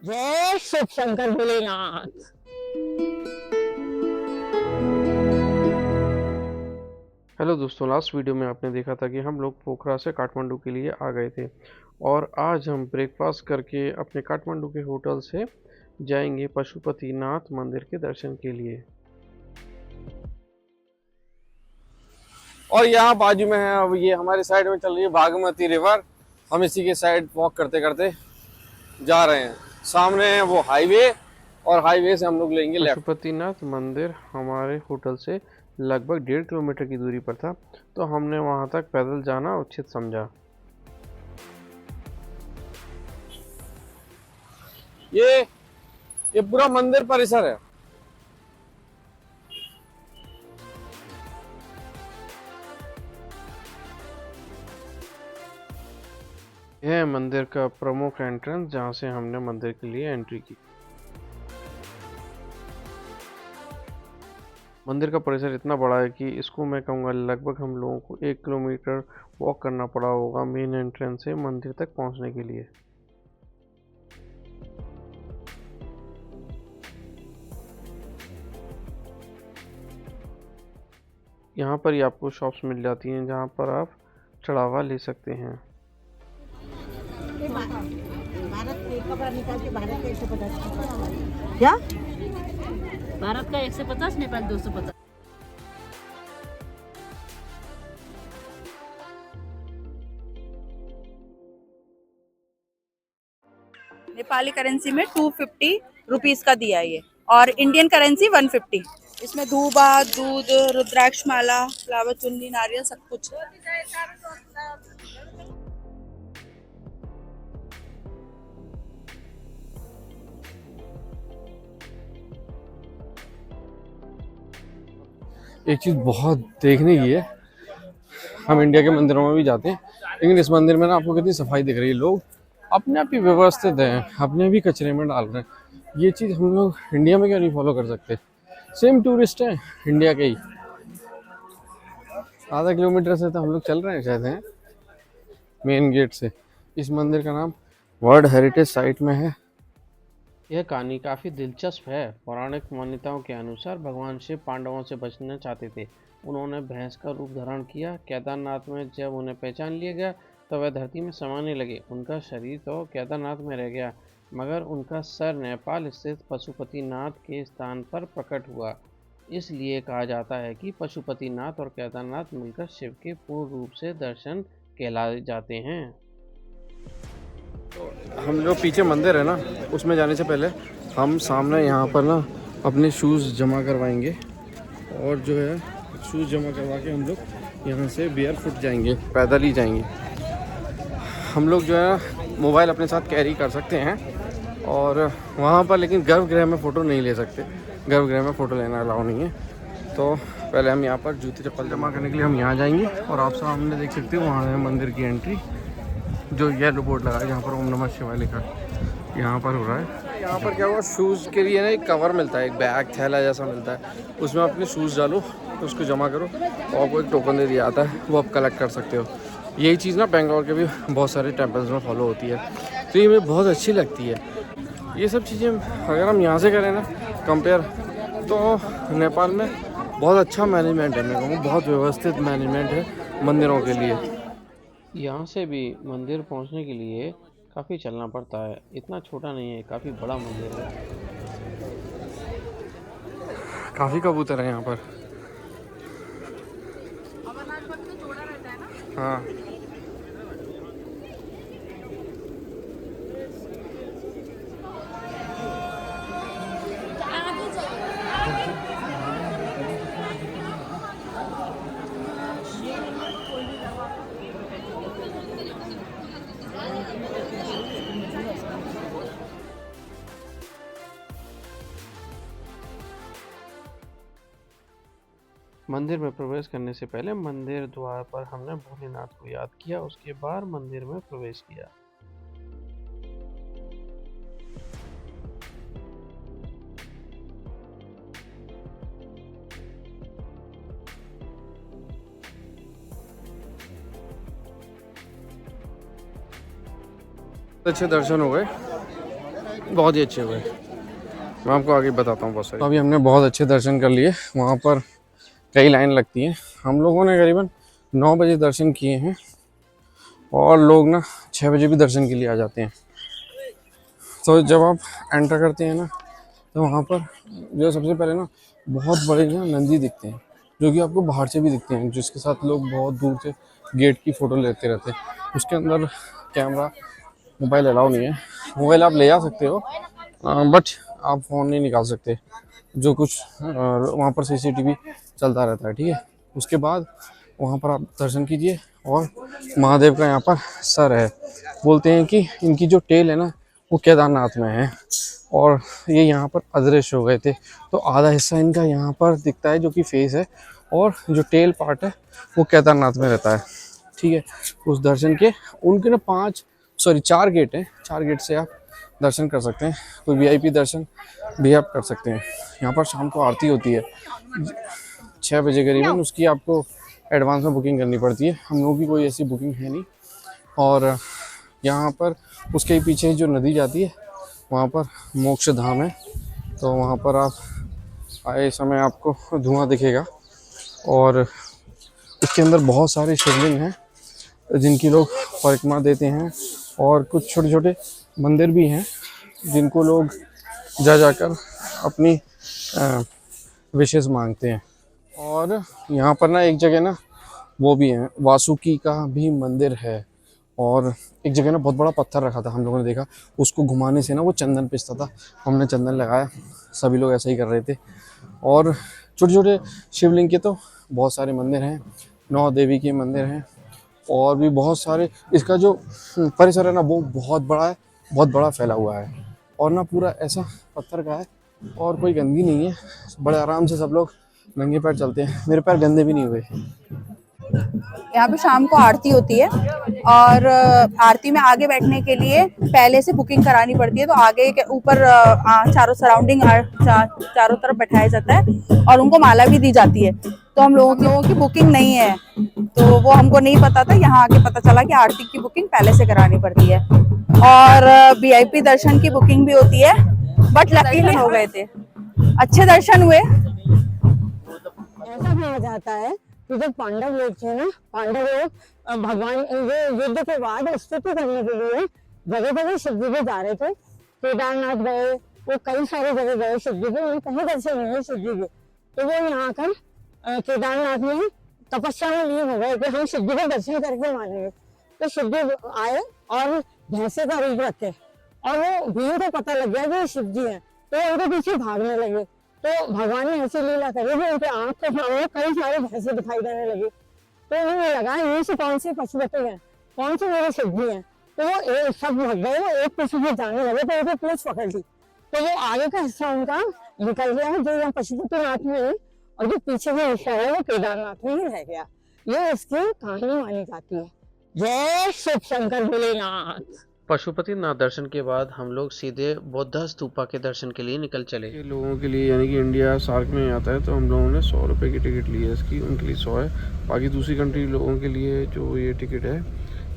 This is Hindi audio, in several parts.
जय शिव शंकर भोलेनाथ। हेलो दोस्तों, लास्ट वीडियो में आपने देखा था कि हम लोग पोखरा से काठमांडू के लिए आ गए थे और आज हम ब्रेकफास्ट करके अपने काठमांडू के होटल से जाएंगे पशुपतिनाथ मंदिर के दर्शन के लिए। और यहाँ बाजू में है, अब ये हमारी साइड में चल रही है बागमती रिवर। हम इसी के साइड वॉक करते करते जा रहे हैं। सामने है वो हाईवे, और हाईवे से हम लोग लेंगे लेफ्ट। पशुपतिनाथ मंदिर हमारे होटल से लगभग 1.5 किलोमीटर की दूरी पर था, तो हमने वहाँ तक पैदल जाना उचित समझा। ये ये पूरा मंदिर परिसर है। यह है मंदिर का प्रमुख एंट्रेंस, जहाँ से हमने मंदिर के लिए एंट्री की। मंदिर का परिसर इतना बड़ा है कि इसको मैं कहूँगा लगभग हम लोगों को 1 किलोमीटर वॉक करना पड़ा होगा मेन एंट्रेंस से मंदिर तक पहुँचने के लिए। यहाँ पर ही आपको शॉप्स मिल जाती हैं जहाँ पर आप चढ़ावा ले सकते हैं। क्या भारत का 150, नेपाल 250। नेपाली करेंसी में 250 रुपीस का दिया ये, और इंडियन करेंसी 150। इसमें दूबा, दूध, रुद्राक्ष माला, फ्लावर चुन्नी, नारियल सब कुछ है। एक चीज बहुत देखने की है, हम इंडिया के मंदिरों में भी जाते हैं, लेकिन इस मंदिर में ना आपको कितनी सफाई दिख रही है। लोग अपने आप ही व्यवस्थित हैं, अपने भी कचरे में डाल रहे हैं। ये चीज हम लोग इंडिया में क्यों नहीं फॉलो कर सकते? सेम टूरिस्ट है इंडिया के ही। आधा किलोमीटर से तो हम लोग चल रहे हैं शायद, हैं मेन गेट से। इस मंदिर का नाम वर्ल्ड हेरिटेज साइट में है। यह कहानी काफ़ी दिलचस्प है। पौराणिक मान्यताओं के अनुसार भगवान शिव पांडवों से बचना चाहते थे। उन्होंने भैंस का रूप धारण किया। केदारनाथ में जब उन्हें पहचान लिया गया तो वह धरती में समाने लगे। उनका शरीर तो केदारनाथ में रह गया, मगर उनका सर नेपाल स्थित पशुपतिनाथ के स्थान पर प्रकट हुआ। इसलिए कहा जाता है कि पशुपतिनाथ और केदारनाथ मिलकर शिव के पूर्ण रूप से दर्शन कहलाए जाते हैं। हम जो पीछे मंदिर है ना, उसमें जाने से पहले हम सामने यहाँ पर ना अपने शूज़ जमा करवाएंगे, और जो है शूज़ जमा करवा के हम लोग यहाँ से बेयर फुट जाएंगे, पैदल ही जाएंगे। हम लोग जो है मोबाइल अपने साथ कैरी कर सकते हैं, और वहाँ पर लेकिन गर्भगृह में फ़ोटो नहीं ले सकते। गर्भगृह में फ़ोटो लेना अलाउ नहीं है। तो पहले हम यहाँ पर जूते चप्पल जमा करने के लिए हम यहाँ जाएंगे, और आप सामने देख सकते हो वहाँ है मंदिर की एंट्री। जो येलो बोर्ड लगा है जहाँ पर ओम नमः शिवाय लिखा है, यहाँ पर हो रहा है। यहाँ पर क्या हुआ, शूज़ के लिए ना एक कवर मिलता है, एक बैग थैला जैसा मिलता है, उसमें अपने शूज़ डालो, तो उसको जमा करो और आपको एक टोकन दे दिया जाता है, वो आप कलेक्ट कर सकते हो। यही चीज़ ना बेंगलोर के भी बहुत सारे टेम्पल्स में फॉलो होती है, तो ये मुझे बहुत अच्छी लगती है। ये सब चीज़ें अगर हम यहाँ से करें ना कंपेयर, तो नेपाल में बहुत अच्छा मैनेजमेंट है। मैं कहूँगा बहुत व्यवस्थित मैनेजमेंट है मंदिरों के लिए। यहाँ से भी मंदिर पहुँचने के लिए काफ़ी चलना पड़ता है। इतना छोटा नहीं है, काफ़ी बड़ा मंदिर है। काफ़ी कबूतर है यहाँ पर। हाँ, मंदिर में प्रवेश करने से पहले मंदिर द्वार पर हमने भोलेनाथ को याद किया, उसके बाद मंदिर में प्रवेश किया। अच्छे दर्शन हो गए। बहुत ही अच्छे हुए। मैं आपको आगे बताता हूँ बहुत सारे। तो अभी हमने बहुत अच्छे दर्शन कर लिए। वहाँ पर कई लाइन लगती है। हम लोगों ने करीबन 9 बजे दर्शन किए हैं और लोग ना 6 बजे भी दर्शन के लिए आ जाते हैं। तो जब आप एंटर करते हैं ना तो वहाँ पर जो सबसे पहले ना बहुत बड़े ना नंदी दिखते हैं, जो कि आपको बाहर से भी दिखते हैं, जिसके साथ लोग बहुत दूर से गेट की फ़ोटो लेते रहते हैं। उसके अंदर कैमरा मोबाइल अलाउ नहीं है। मोबाइल आप ले जा सकते हो बट आप फ़ोन नहीं निकाल सकते। जो कुछ वहाँ पर सीसीटीवी चलता रहता है, ठीक है। उसके बाद वहाँ पर आप दर्शन कीजिए और महादेव का यहाँ पर सर है। बोलते हैं कि इनकी जो टेल है ना वो केदारनाथ में है और ये यहाँ पर अदृश्य हो गए थे, तो आधा हिस्सा इनका यहाँ पर दिखता है जो कि फेस है, और जो टेल पार्ट है वो केदारनाथ में रहता है, ठीक है। उस दर्शन के उनके ना 4 गेट हैं। 4 गेट से आप दर्शन कर सकते हैं। कोई वीआईपी दर्शन भी आप कर सकते हैं। यहाँ पर शाम को आरती होती है 6 बजे करीबन। उसकी आपको एडवांस में बुकिंग करनी पड़ती है। हम लोगों की कोई ऐसी बुकिंग है नहीं। और यहाँ पर उसके पीछे जो नदी जाती है वहाँ पर मोक्ष धाम है, तो वहाँ पर आप आए समय आपको धुआं दिखेगा और उसके अंदर बहुत सारे शिवलिंग हैं जिनकी लोग परिक्रमा देते हैं, और कुछ छोटे छोटे मंदिर भी हैं जिनको लोग जाकर अपनी विशेष मांगते हैं। और यहाँ पर ना एक जगह ना वो भी है, वासुकी का भी मंदिर है। और एक जगह ना बहुत बड़ा पत्थर रखा था, हम लोगों ने देखा, उसको घुमाने से ना वो चंदन पिसता था। हमने चंदन लगाया, सभी लोग ऐसा ही कर रहे थे। और छोटे छोटे शिवलिंग के तो बहुत सारे मंदिर हैं, 9 देवी के मंदिर हैं और भी बहुत सारे। इसका जो परिसर है ना वो बहुत बड़ा है, बहुत बड़ा फैला हुआ है और ना पूरा ऐसा पत्थर का है और कोई गंदगी नहीं है। बड़े आराम से सब लोग नंगे पैर चलते हैं। मेरे पैर गंदे भी नहीं हुए। यहाँ पे शाम को आरती होती है और आरती में आगे बैठने के लिए पहले से बुकिंग करानी पड़ती है। तो आगे के ऊपर चारों सराउंडिंग चारों तरफ बैठाया जाता है और उनको माला भी दी जाती है। तो हम लोगों की बुकिंग नहीं है, तो वो हमको नहीं पता था। यहाँ आके पता चला कि आरती की बुकिंग पहले से करानी पड़ती है और वीआईपी दर्शन की बुकिंग भी होती है। बट लकीली हो गए थे, अच्छे दर्शन हुए। ऐसा कहा जाता है कि जब पांडव लोग थे ना, पांडव लोग भगवान ये युद्ध के बाद स्तुति करने के लिए जगह जगह शिव जी के जा रहे थे। केदारनाथ गए, वो कई सारे जगह गए शिव जी के, उन्हें कहीं दर्शन नहीं है शिव जी के। तो वो यहाँ आकर केदारनाथ में तपस्या में लीन हो गए कि हम शिव जी के दर्शन करके मानेंगे। तो शिव जी आए और भैंसे का रूप रखे और वो भीम को पता लग गया कि ये शिव जी है, तो उनके पीछे भागने लगे। तो भगवान ने ऐसी लीला करी कि उनके आंख के सामने कई सारे भैंसे दिखाई देने लगे। तो उन्हें लगा इनमें से कौन से पशु बचे हैं, कौन से मेरे शिव जी हैं। तो वो सब भाग गए, वो एक पशु से जाने लगे तो उनकी पूंछ पकड़ ली। तो वो आगे का हिस्सा उनका निकल गया है, जो यहाँ पशुपतिनाथ में है, और जो पीछे का हिस्सा है वो केदारनाथ में ही रह गया। ये इसकी कहानी मानी जाती है। जय शिव शंकर भोलेनाथ। पशुपतिनाथ दर्शन के बाद हम लोग सीधे बौद्ध स्तूपा के दर्शन के लिए निकल चले। ये लोगों के लिए यानी कि इंडिया सार्क में आता है, तो हम लोगों ने 100 रुपये की टिकट ली है इसकी, उनके लिए 100 है। बाकी दूसरी कंट्री लोगों के लिए जो ये टिकट है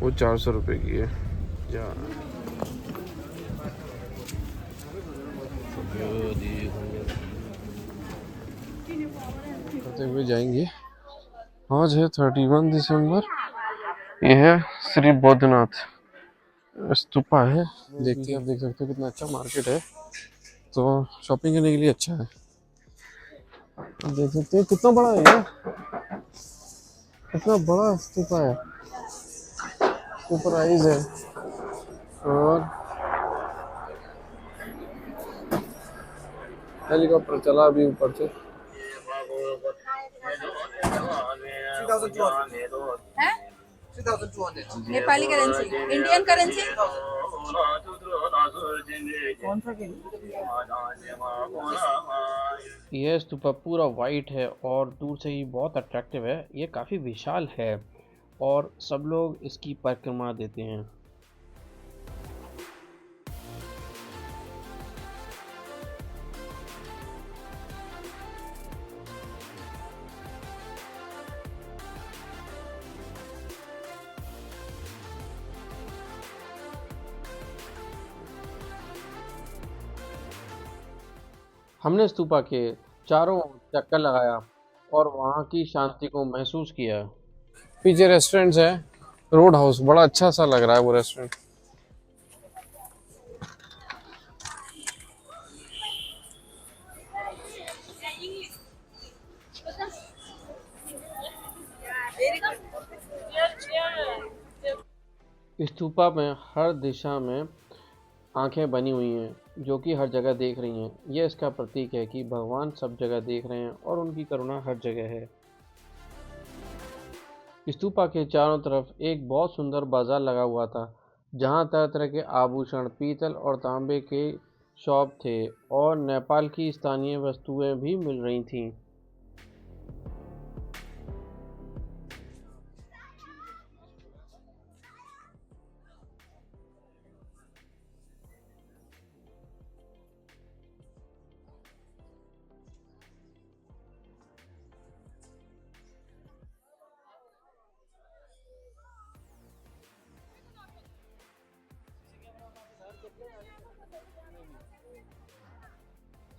वो 400 रुपये की है। करते हुए जाएंगे। आज है 31 दिसंबर। ये है श्री बौद्धनाथ स्तूपा है। देखते हैं, आप देख सकते हो कितना अच्छा मार्केट है, तो शॉपिंग करने के लिए अच्छा है। आप देख सकते हैं कितना बड़ा है ये, कितना बड़ा स्तूपा है, सुपरवाइज है। और हेलीकॉप्टर चला अभी ऊपर से। Nepali currency, Indian currency. यह स्तूपा पूरा वाइट है और दूर से ही बहुत अट्रैक्टिव है। ये काफ़ी विशाल है और सब लोग इसकी परिक्रमा देते हैं। हमने स्तूपा के चारों ओर चक्कर लगाया और वहाँ की शांति को महसूस किया। पीछे रेस्टोरेंट्स है, रोड हाउस, बड़ा अच्छा सा लग रहा है वो रेस्टोरेंट। स्तूपा में हर दिशा में आंखें बनी हुई हैं जो कि हर जगह देख रही हैं। यह इसका प्रतीक है कि भगवान सब जगह देख रहे हैं और उनकी करुणा हर जगह है। स्तूपा के चारों तरफ एक बहुत सुंदर बाजार लगा हुआ था जहां तरह तरह के आभूषण, पीतल और तांबे के शॉप थे और नेपाल की स्थानीय वस्तुएं भी मिल रही थीं।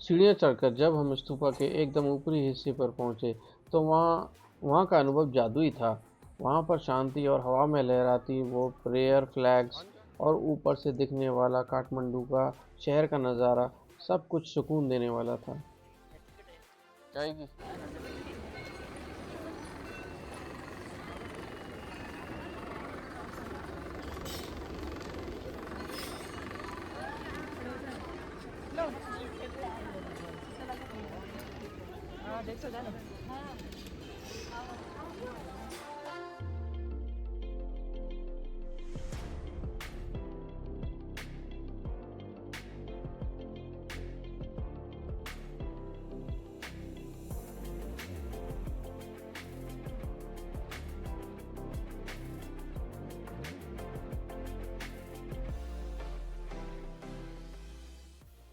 सीढ़ियाँ चढ़कर जब हम स्तूपा के एकदम ऊपरी हिस्से पर पहुंचे तो वहाँ का अनुभव जादुई था। वहाँ पर शांति और हवा में लहराती वो प्रेयर फ्लैग्स और ऊपर से दिखने वाला काठमांडू का शहर का नज़ारा सब कुछ सुकून देने वाला था। जाएगी।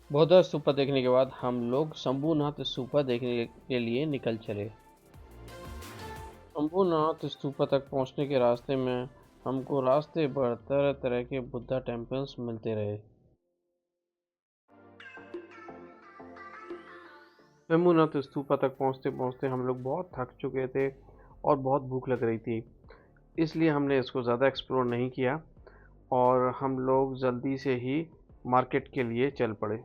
बौद्ध स्तूपा देखने के बाद हम लोग शंभुनाथ स्तूपा देखने के लिए निकल चले। शंभुनाथ स्तूपा तक पहुंचने के रास्ते में हमको रास्ते पर तरह तरह के बुद्धा टेम्पल्स मिलते रहे। शंभुनाथ स्तूपा तक पहुंचते पहुंचते हम लोग बहुत थक चुके थे और बहुत भूख लग रही थी, इसलिए हमने इसको ज़्यादा एक्सप्लोर नहीं किया और हम लोग जल्दी से ही मार्केट के लिए चल पड़े।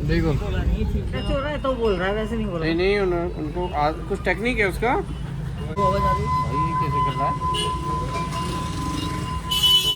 देखो चल रहा है तो बोल रहा है, वैसे नहीं बोल नहीं नहीं उनको कुछ टेक्निक है उसका। भाई ये कैसे कर रहा है?